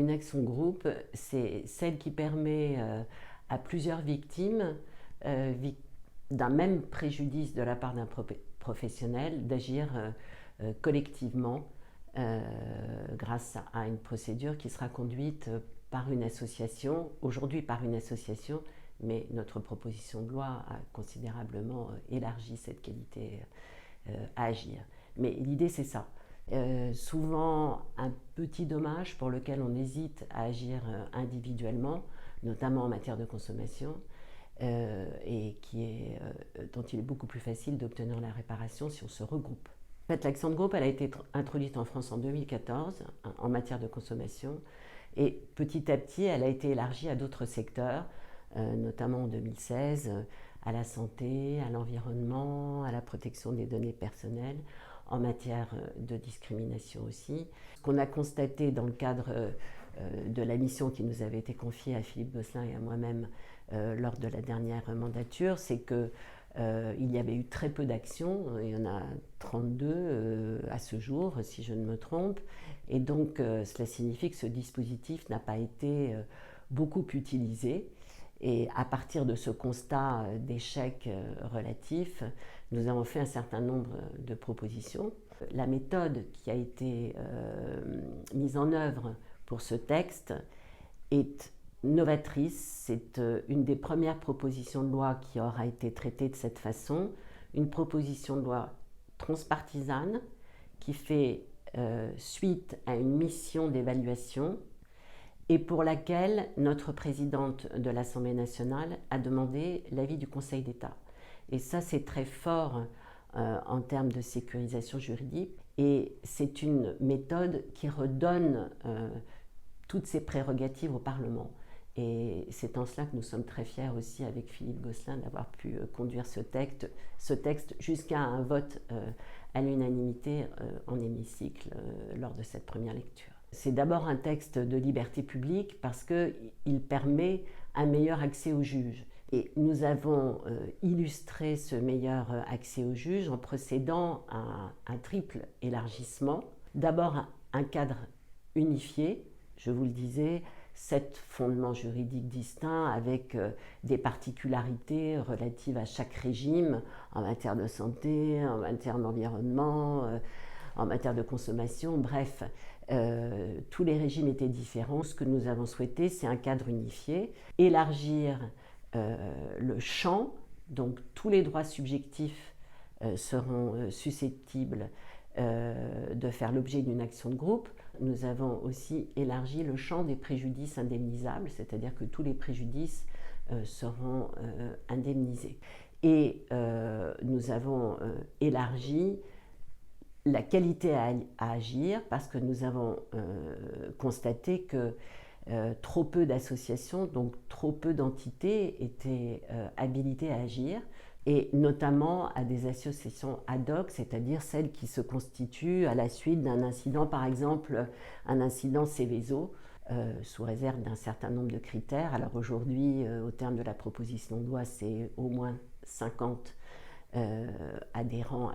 Une action de groupe, c'est celle qui permet à plusieurs victimes d'un même préjudice de la part d'un professionnel d'agir collectivement grâce à une procédure qui sera conduite par une association, aujourd'hui par une association, mais notre proposition de loi a considérablement élargi cette qualité à agir. Mais l'idée, c'est ça. Souvent un petit dommage pour lequel on hésite à agir individuellement, notamment en matière de consommation, et dont il est beaucoup plus facile d'obtenir la réparation si on se regroupe. En fait, l'action de groupe, elle a été introduite en France en 2014 en matière de consommation, et petit à petit, elle a été élargie à d'autres secteurs, notamment en 2016, à la santé, à l'environnement, à la protection des données personnelles, en matière de discrimination aussi. Ce qu'on a constaté dans le cadre de la mission qui nous avait été confiée à Philippe Gosselin et à moi-même lors de la dernière mandature, c'est que il y avait eu très peu d'actions, il y en a 32 à ce jour, si je ne me trompe, et donc cela signifie que ce dispositif n'a pas été beaucoup utilisé. Et à partir de ce constat d'échec relatif, nous avons fait un certain nombre de propositions. La méthode qui a été mise en œuvre pour ce texte est novatrice. C'est une des premières propositions de loi qui aura été traitée de cette façon. Une proposition de loi transpartisane qui fait suite à une mission d'évaluation et pour laquelle notre présidente de l'Assemblée nationale a demandé l'avis du Conseil d'État. Et ça, c'est très fort en termes de sécurisation juridique. Et c'est une méthode qui redonne toutes ses prérogatives au Parlement. Et c'est en cela que nous sommes très fiers aussi avec Philippe Gosselin d'avoir pu conduire ce texte jusqu'à un vote à l'unanimité en hémicycle lors de cette première lecture. C'est d'abord un texte de liberté publique parce qu'il permet un meilleur accès aux juges. Et nous avons illustré ce meilleur accès aux juges en procédant à un triple élargissement. D'abord un cadre unifié, je vous le disais, 7 fondements juridiques distincts avec des particularités relatives à chaque régime en matière de santé, en matière d'environnement, en matière de consommation, bref, tous les régimes étaient différents. Ce que nous avons souhaité, c'est un cadre unifié, élargir le champ, donc tous les droits subjectifs seront susceptibles de faire l'objet d'une action de groupe. Nous avons aussi élargi le champ des préjudices indemnisables, c'est-à-dire que tous les préjudices seront indemnisés. Et nous avons élargi la qualité à agir parce que nous avons constaté que trop peu d'associations, donc trop peu d'entités étaient habilitées à agir, et notamment à des associations ad hoc, c'est-à-dire celles qui se constituent à la suite d'un incident, par exemple un incident Seveso, sous réserve d'un certain nombre de critères. Alors aujourd'hui, au terme de la proposition de loi, c'est au moins 50 adhérents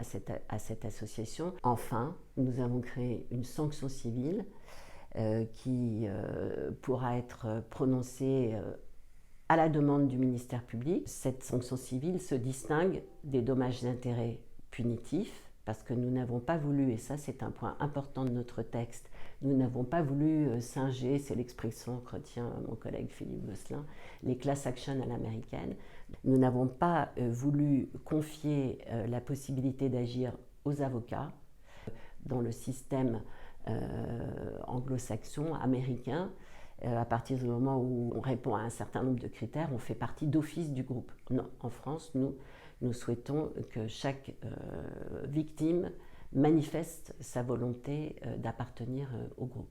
à cette association. Enfin, nous avons créé une sanction civile qui pourra être prononcée à la demande du ministère public. Cette sanction civile se distingue des dommages d'intérêt punitifs parce que nous n'avons pas voulu, et ça c'est un point important de notre texte, nous n'avons pas voulu singer, c'est l'expression que retient mon collègue Philippe Gosselin, les class actions à l'américaine. Nous n'avons pas voulu confier la possibilité d'agir aux avocats dans le système anglo-saxon, américain. À partir du moment où on répond à un certain nombre de critères, on fait partie d'office du groupe. Non, en France, nous souhaitons que chaque victime manifeste sa volonté d'appartenir au groupe.